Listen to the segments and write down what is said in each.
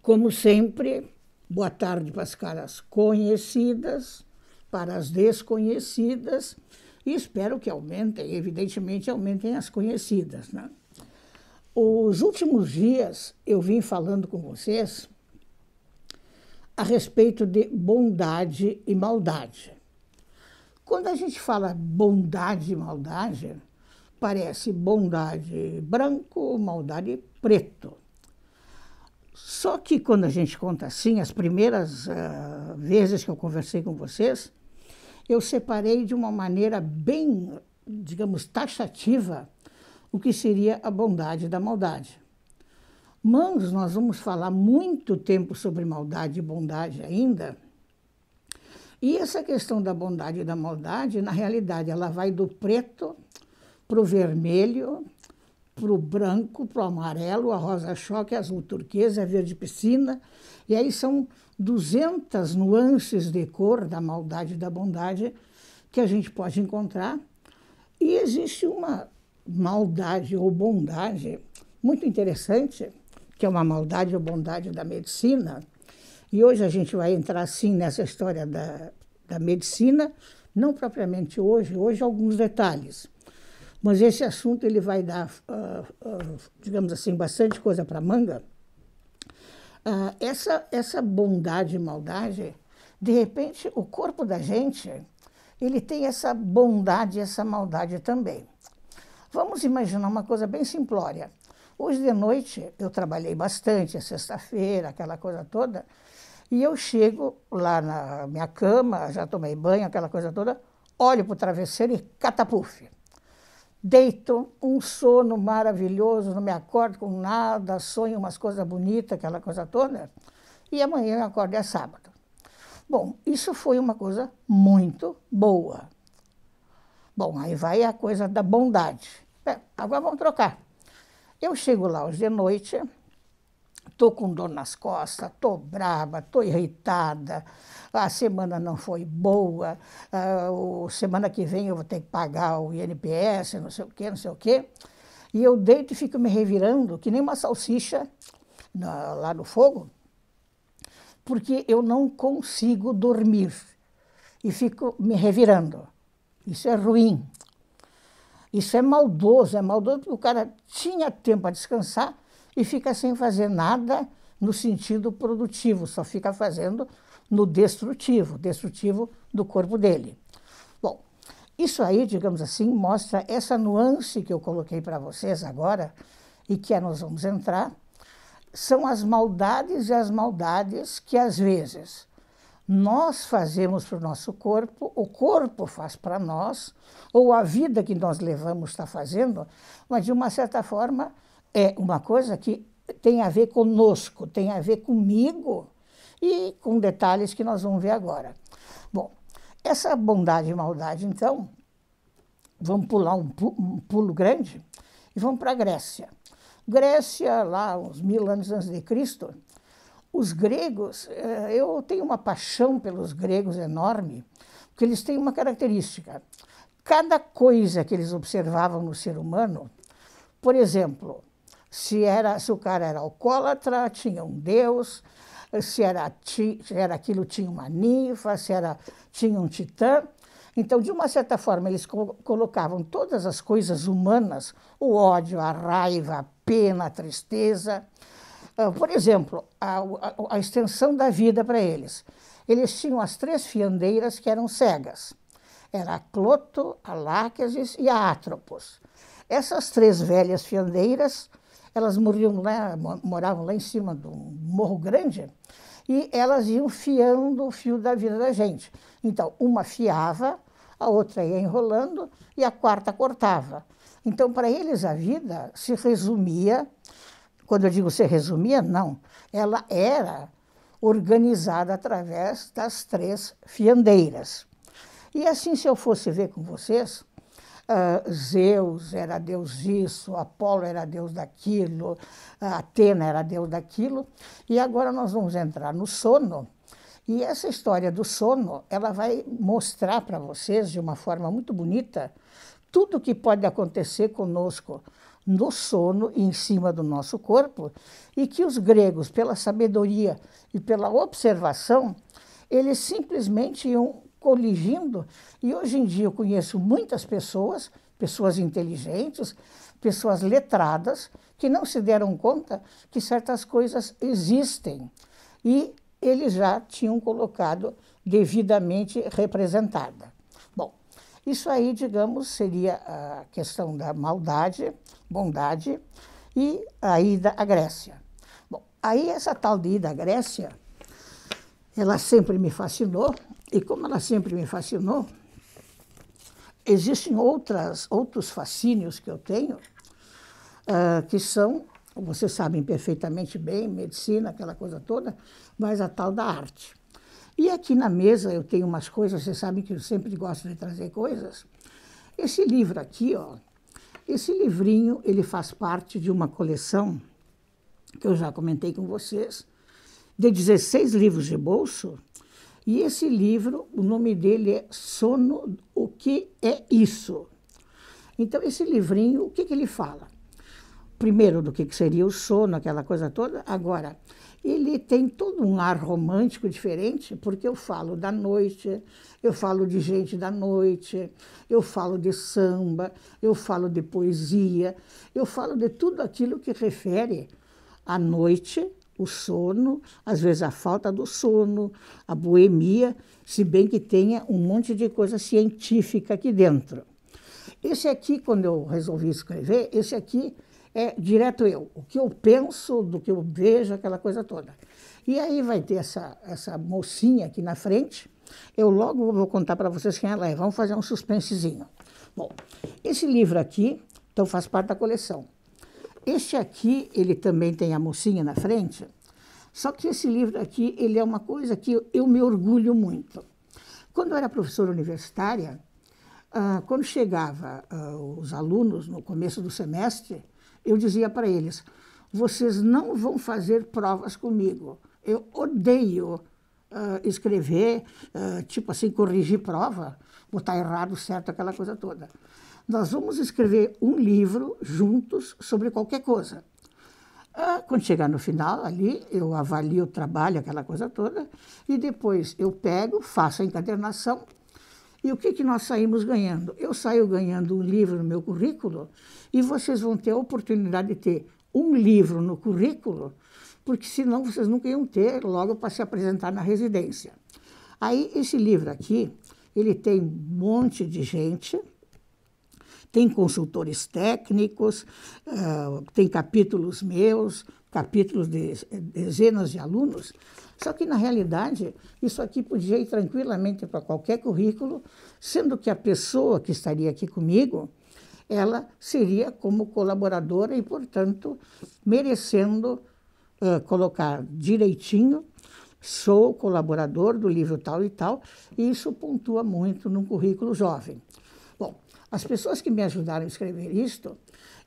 Como sempre, boa tarde para as caras conhecidas, para as desconhecidas, e espero que aumentem, evidentemente aumentem as conhecidas, né? Os últimos dias eu vim falando com vocês a respeito de bondade e maldade. Quando a gente fala bondade e maldade, parece bondade branco, maldade preto. Só que quando a gente conta assim, as primeiras vezes que eu conversei com vocês, eu separei de uma maneira bem, digamos, taxativa o que seria a bondade da maldade. Mas nós vamos falar muito tempo sobre maldade e bondade ainda. E essa questão da bondade e da maldade, na realidade, ela vai do preto para o vermelho, para o branco, para o amarelo, a rosa-choque, azul turquesa, verde piscina. E aí são 200 nuances de cor da maldade e da bondade que a gente pode encontrar. E existe uma maldade ou bondade muito interessante, que é uma maldade ou bondade da medicina. E hoje a gente vai entrar, sim, nessa história da medicina, não propriamente hoje alguns detalhes. Mas esse assunto ele vai dar, digamos assim, bastante coisa para manga. Essa bondade e maldade, de repente, o corpo da gente, ele tem essa bondade e essa maldade também. Vamos imaginar uma coisa bem simplória. Hoje de noite eu trabalhei bastante, é sexta-feira, aquela coisa toda, e eu chego lá na minha cama, já tomei banho, aquela coisa toda, olho para o travesseiro e catapufe. Deito, um sono maravilhoso, não me acordo com nada, sonho umas coisas bonitas, aquela coisa toda, e amanhã eu acordo, é sábado. Bom, isso foi uma coisa muito boa. Bom, aí vai a coisa da bondade. Agora vamos trocar. Eu chego lá hoje de noite, estou com dor nas costas, estou brava, estou irritada, a semana não foi boa, semana que vem eu vou ter que pagar o INPS, não sei o quê, não sei o quê. E eu deito e fico me revirando, que nem uma salsicha lá no fogo, porque eu não consigo dormir e fico me revirando. Isso é ruim. Isso é maldoso porque o cara tinha tempo para descansar e fica sem fazer nada no sentido produtivo, só fica fazendo no destrutivo do corpo dele. Bom, isso aí, digamos assim, mostra essa nuance que eu coloquei para vocês agora e que nós vamos entrar, são as maldades e as maldades que, às vezes, nós fazemos para o nosso corpo, o corpo faz para nós, ou a vida que nós levamos está fazendo, mas, de uma certa forma, é uma coisa que tem a ver conosco, tem a ver comigo e com detalhes que nós vamos ver agora. Bom, essa bondade e maldade, então, vamos pular um pulo grande e vamos para a Grécia. Grécia, lá uns 1000 anos antes de Cristo, os gregos, eu tenho uma paixão pelos gregos enorme, porque eles têm uma característica. Cada coisa que eles observavam no ser humano, por exemplo, se o cara era alcoólatra, tinha um deus, se era aquilo, tinha uma ninfa, tinha um titã. Então, de uma certa forma, eles colocavam todas as coisas humanas, o ódio, a raiva, a pena, a tristeza. Por exemplo, a extensão da vida para eles. Eles tinham as 3 fiandeiras que eram cegas. Era a Cloto, a Láquesis e a Atropos. Essas 3 velhas fiandeiras, elas moravam lá em cima de um morro grande e elas iam fiando o fio da vida da gente. Então, uma fiava, a outra ia enrolando e a quarta cortava. Então, para eles, a vida se resumia. Quando eu digo se resumia, não. Ela era organizada através das 3 fiandeiras. E assim, se eu fosse ver com vocês, Zeus era deus disso, Apolo era deus daquilo, Atena era deus daquilo. E agora nós vamos entrar no sono E essa história do sono, ela vai mostrar para vocês, de uma forma muito bonita, tudo o que pode acontecer conosco no sono e em cima do nosso corpo, e que os gregos, pela sabedoria e pela observação, eles simplesmente iam coligindo, e hoje em dia eu conheço muitas pessoas, pessoas inteligentes, pessoas letradas, que não se deram conta que certas coisas existem, e eles já tinham colocado devidamente representada. Bom, isso aí, digamos, seria a questão da maldade, bondade, e a ida à Grécia. Bom, aí essa tal de ida à Grécia, ela sempre me fascinou, e como ela sempre me fascinou, existem outros fascínios que eu tenho, que são, vocês sabem perfeitamente bem, medicina, aquela coisa toda, mas a tal da arte. E aqui na mesa eu tenho umas coisas, vocês sabem que eu sempre gosto de trazer coisas. Esse livro aqui, ó, esse livrinho, ele faz parte de uma coleção, que eu já comentei com vocês, de 16 livros de bolso, e esse livro, o nome dele é Sono, o que é isso? Então, esse livrinho, o que ele fala? Primeiro, do que seria o sono, aquela coisa toda. Agora, ele tem todo um ar romântico diferente, porque eu falo da noite, eu falo de gente da noite, eu falo de samba, eu falo de poesia, eu falo de tudo aquilo que refere à noite, o sono, às vezes a falta do sono, a boemia, se bem que tenha um monte de coisa científica aqui dentro. Esse aqui, quando eu resolvi escrever, esse aqui é direto eu, o que eu penso, do que eu vejo, aquela coisa toda. E aí vai ter essa mocinha aqui na frente, eu logo vou contar para vocês quem ela é, vamos fazer um suspensezinho. Bom, esse livro aqui, então faz parte da coleção. Este aqui, ele também tem a mocinha na frente, só que esse livro aqui, ele é uma coisa que eu me orgulho muito. Quando eu era professora universitária, quando chegava os alunos no começo do semestre, eu dizia para eles, vocês não vão fazer provas comigo. Eu odeio escrever, tipo assim, corrigir prova, botar errado, certo, aquela coisa toda. Nós vamos escrever um livro juntos sobre qualquer coisa. Quando chegar no final, ali, eu avalio o trabalho, aquela coisa toda, e depois eu pego, faço a encadernação, e o que nós saímos ganhando? Eu saio ganhando um livro no meu currículo, e vocês vão ter a oportunidade de ter um livro no currículo, porque senão vocês nunca iam ter logo para se apresentar na residência. Aí, esse livro aqui, ele tem um monte de gente, tem consultores técnicos, tem capítulos meus, capítulos de dezenas de alunos, só que, na realidade, isso aqui podia ir tranquilamente para qualquer currículo, sendo que a pessoa que estaria aqui comigo, ela seria como colaboradora e, portanto, merecendo colocar direitinho, sou colaborador do livro tal e tal, e isso pontua muito num currículo jovem. Bom, as pessoas que me ajudaram a escrever isto,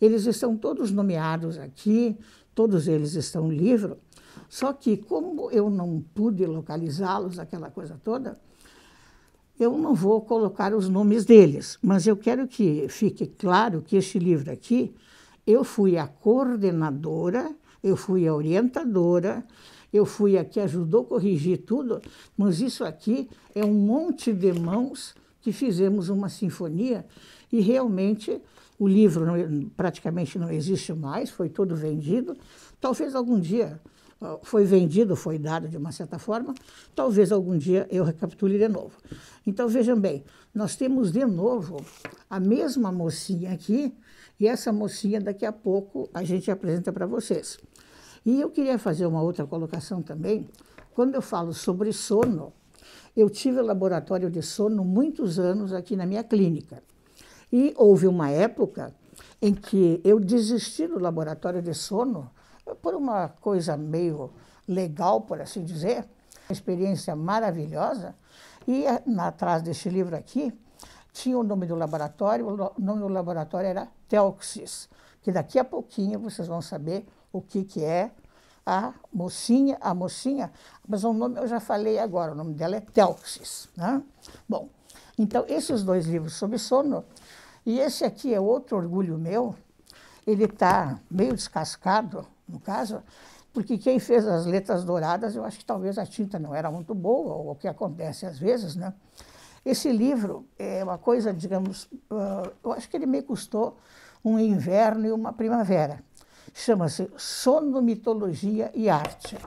eles estão todos nomeados aqui, todos eles estão no livro, só que como eu não pude localizá-los, aquela coisa toda, eu não vou colocar os nomes deles, mas eu quero que fique claro que este livro aqui, eu fui a coordenadora, eu fui a orientadora, eu fui a que ajudou a corrigir tudo, mas isso aqui é um monte de mãos que fizemos uma sinfonia e realmente o livro praticamente não existe mais, foi todo vendido. Talvez algum dia foi vendido, foi dado de uma certa forma, talvez algum dia eu recapitule de novo. Então, vejam bem, nós temos de novo a mesma mocinha aqui, e essa mocinha daqui a pouco a gente apresenta para vocês. E eu queria fazer uma outra colocação também. Quando eu falo sobre sono, eu tive laboratório de sono muitos anos aqui na minha clínica. E houve uma época em que eu desisti do laboratório de sono por uma coisa meio legal, por assim dizer, uma experiência maravilhosa. E atrás deste livro aqui tinha o nome do laboratório, o nome do laboratório era Telxis, que daqui a pouquinho vocês vão saber o que é, a mocinha, mas o nome eu já falei agora, o nome dela é Telxis, né? Bom, então esses dois livros sobre sono, e esse aqui é outro orgulho meu, ele está meio descascado, no caso, porque quem fez as letras douradas, eu acho que talvez a tinta não era muito boa, ou o que acontece às vezes, né? Esse livro é uma coisa, digamos, eu acho que ele me custou um inverno e uma primavera. Chama-se Sono, Mitologia e Arte.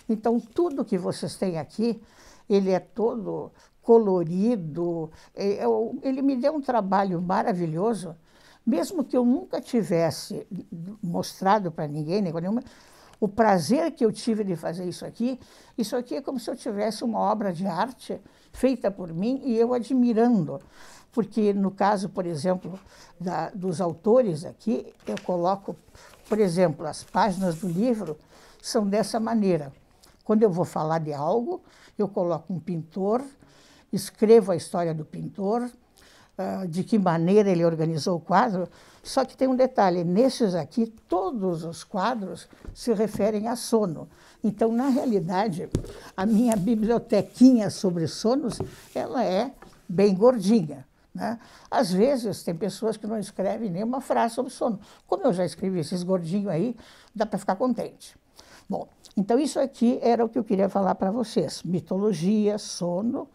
Então, tudo que vocês têm aqui, ele é todo colorido, ele me deu um trabalho maravilhoso, mesmo que eu nunca tivesse mostrado para ninguém, nenhuma, o prazer que eu tive de fazer isso aqui é como se eu tivesse uma obra de arte feita por mim e eu admirando. Porque, no caso, por exemplo, dos autores aqui, eu coloco, por exemplo, as páginas do livro são dessa maneira. Quando eu vou falar de algo, eu coloco um pintor, escrevo a história do pintor, de que maneira ele organizou o quadro, só que tem um detalhe, nesses aqui, todos os quadros se referem a sono. Então, na realidade, a minha bibliotequinha sobre sonos, ela é bem gordinha, né? Às vezes, tem pessoas que não escrevem nenhuma frase sobre sono. Como eu já escrevi esses gordinhos aí, dá para ficar contente. Bom, então isso aqui era o que eu queria falar para vocês. Mitologia, sono.